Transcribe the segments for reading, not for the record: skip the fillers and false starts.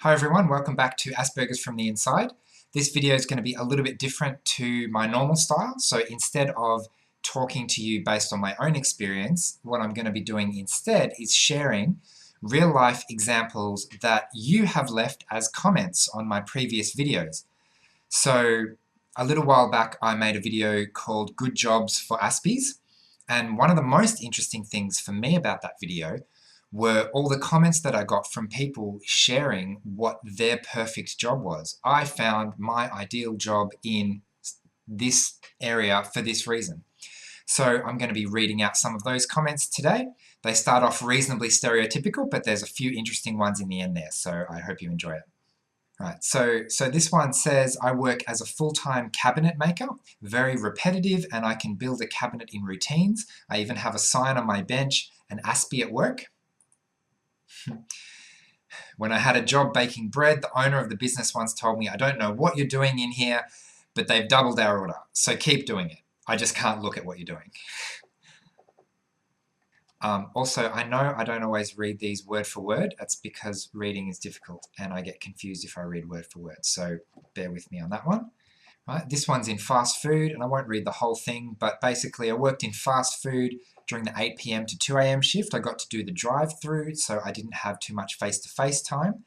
Hi everyone, welcome back to Aspergers from the Inside. This video is going to be a little bit different to my normal style. So instead of talking to you based on my own experience, what I'm going to be doing instead is sharing real life examples that you have left as comments on my previous videos. So a little while back I made a video called Good Jobs for Aspies, and one of the most interesting things for me about that video were all the comments that I got from people sharing what their perfect job was. I found my ideal job in this area for this reason. So I'm going to be reading out some of those comments today. They start off reasonably stereotypical, but there's a few interesting ones in the end there, so I hope you enjoy it. Right, so this one says, I work as a full-time cabinet maker, very repetitive, and I can build a cabinet in routines. I even have a sign on my bench, an Aspie at work. When I had a job baking bread, the owner of the business once told me, I don't know what you're doing in here, but they've doubled our order, so keep doing it. I just can't look at what you're doing. Also, I know I don't always read these word for word. That's because reading is difficult and I get confused if I read word for word, so bear with me on that one. Right, this one's in fast food, and I won't read the whole thing, but basically I worked in fast food during the 8 p.m. to 2 a.m. shift. I got to do the drive-through, so I didn't have too much face-to-face time.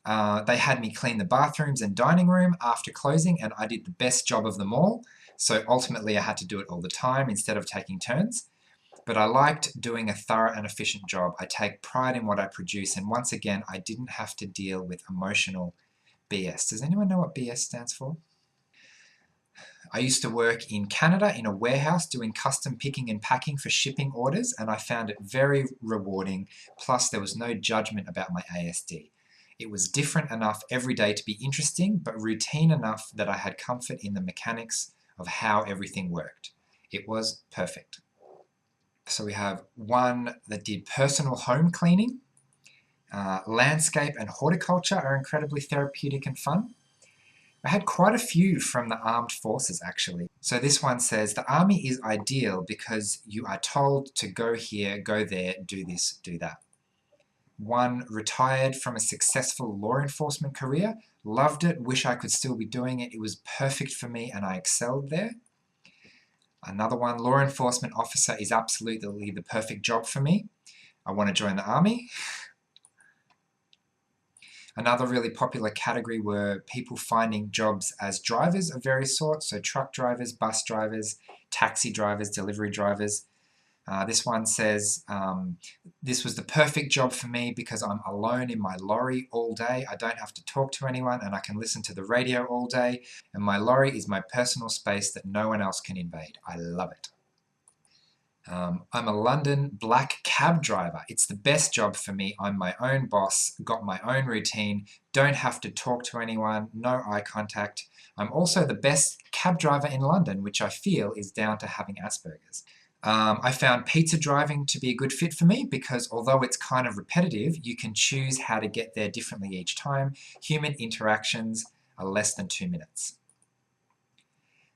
They had me clean the bathrooms and dining room after closing, and I did the best job of them all. So ultimately I had to do it all the time instead of taking turns. But I liked doing a thorough and efficient job. I take pride in what I produce, and once again, I didn't have to deal with emotional BS. Does anyone know what BS stands for? I used to work in Canada in a warehouse doing custom picking and packing for shipping orders, and I found it very rewarding, plus there was no judgment about my ASD. It was different enough every day to be interesting, but routine enough that I had comfort in the mechanics of how everything worked. It was perfect. So we have one that did personal home cleaning. Landscape and horticulture are incredibly therapeutic and fun. I had quite a few from the armed forces actually. So this one says, the army is ideal because you are told to go here, go there, do this, do that. One retired from a successful law enforcement career, loved it, wish I could still be doing it. It was perfect for me and I excelled there. Another one, law enforcement officer is absolutely the perfect job for me. I want to join the army. Another really popular category were people finding jobs as drivers of various sorts, so truck drivers, bus drivers, taxi drivers, delivery drivers. This one says, this was the perfect job for me because I'm alone in my lorry all day. I don't have to talk to anyone and I can listen to the radio all day. And my lorry is my personal space that no one else can invade. I love it. I'm a London black cab driver. It's the best job for me. I'm my own boss, got my own routine, don't have to talk to anyone, no eye contact. I'm also the best cab driver in London, which I feel is down to having Asperger's. I found pizza driving to be a good fit for me because although it's kind of repetitive, you can choose how to get there differently each time. Human interactions are less than 2 minutes.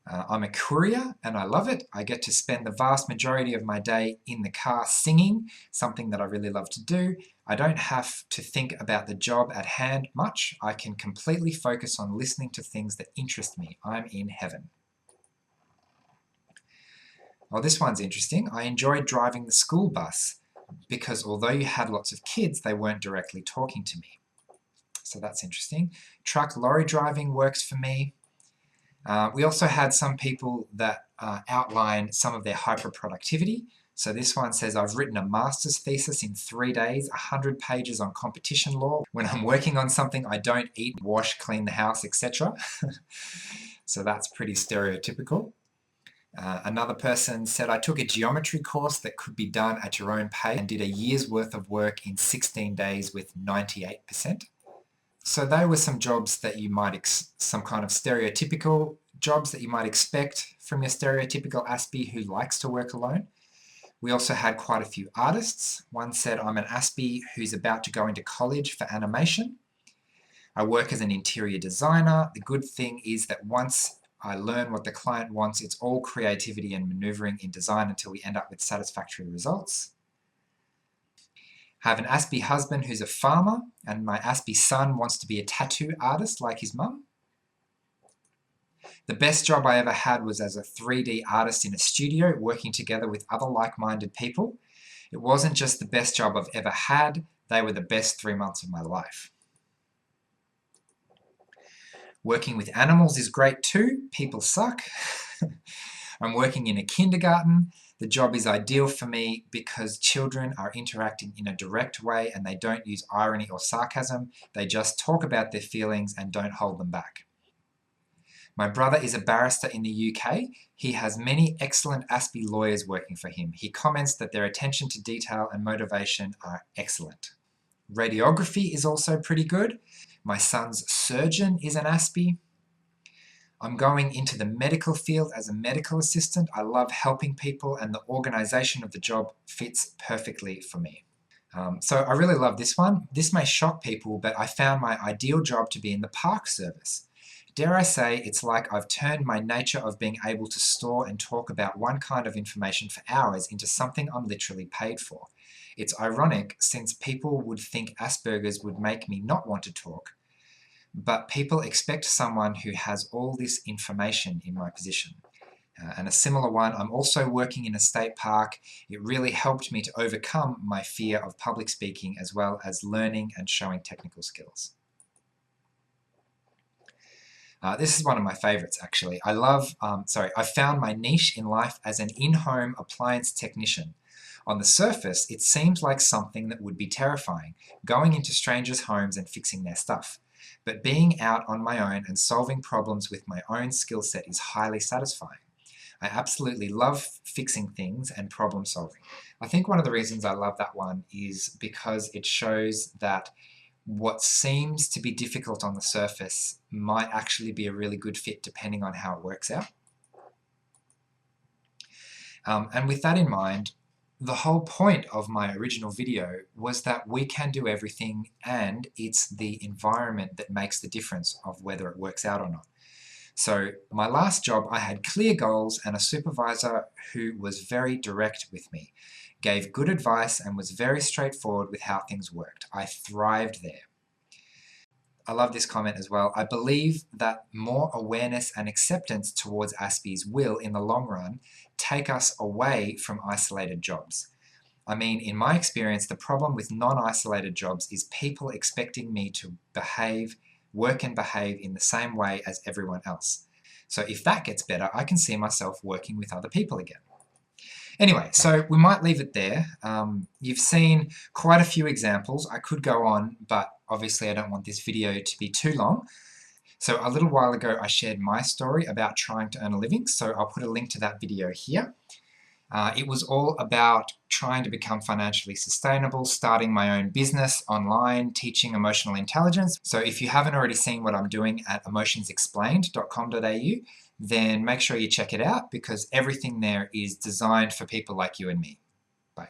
I'm a courier and I love it. I get to spend the vast majority of my day in the car singing, something that I really love to do. I don't have to think about the job at hand much. I can completely focus on listening to things that interest me. I'm in heaven. Well, this one's interesting. I enjoyed driving the school bus because although you had lots of kids, they weren't directly talking to me. So that's interesting. Truck lorry driving works for me. We also had some people that outline some of their hyperproductivity. So this one says, I've written a master's thesis in 3 days, 100 pages on competition law. When I'm working on something, I don't eat, wash, clean the house, etc. So that's pretty stereotypical. Another person said, I took a geometry course that could be done at your own pace and did a year's worth of work in 16 days with 98%. So they were some jobs that you might, some kind of stereotypical jobs that you might expect from your stereotypical Aspie who likes to work alone. We also had quite a few artists. One said, I'm an Aspie who's about to go into college for animation. I work as an interior designer. The good thing is that once I learn what the client wants, it's all creativity and maneuvering in design until we end up with satisfactory results. I have an Aspie husband who's a farmer, and my Aspie son wants to be a tattoo artist like his mum. The best job I ever had was as a 3D artist in a studio, working together with other like-minded people. It wasn't just the best job I've ever had, they were the best 3 months of my life. Working with animals is great too. People suck. I'm working in a kindergarten. The job is ideal for me because children are interacting in a direct way and they don't use irony or sarcasm. They just talk about their feelings and don't hold them back. My brother is a barrister in the UK. He has many excellent Aspie lawyers working for him. He comments that their attention to detail and motivation are excellent. Radiography is also pretty good. My son's surgeon is an Aspie. I'm going into the medical field as a medical assistant. I love helping people and the organisation of the job fits perfectly for me. So I really love this one. This may shock people, but I found my ideal job to be in the park service. Dare I say, it's like I've turned my nature of being able to store and talk about one kind of information for hours into something I'm literally paid for. It's ironic since people would think Aspergers would make me not want to talk, but people expect someone who has all this information in my position. And a similar one, I'm also working in a state park. It really helped me to overcome my fear of public speaking as well as learning and showing technical skills. This is one of my favorites actually. I found my niche in life as an in-home appliance technician. On the surface, it seems like something that would be terrifying, going into strangers' homes and fixing their stuff. But being out on my own and solving problems with my own skill set is highly satisfying. I absolutely love fixing things and problem solving. I think one of the reasons I love that one is because it shows that what seems to be difficult on the surface might actually be a really good fit depending on how it works out. And with that in mind, the whole point of my original video was that we can do everything and it's the environment that makes the difference of whether it works out or not. So my last job, I had clear goals and a supervisor who was very direct with me, gave good advice and was very straightforward with how things worked. I thrived there. I love this comment as well. I believe that more awareness and acceptance towards Aspies will, in the long run, take us away from isolated jobs. I mean, in my experience, the problem with non-isolated jobs is people expecting me to work and behave in the same way as everyone else. So if that gets better, I can see myself working with other people again. Anyway, so we might leave it there. You've seen quite a few examples. I could go on, but obviously I don't want this video to be too long. So a little while ago, I shared my story about trying to earn a living, so I'll put a link to that video here. It was all about trying to become financially sustainable, starting my own business online, teaching emotional intelligence. So if you haven't already seen what I'm doing at emotionsexplained.com.au, then make sure you check it out because everything there is designed for people like you and me. Bye.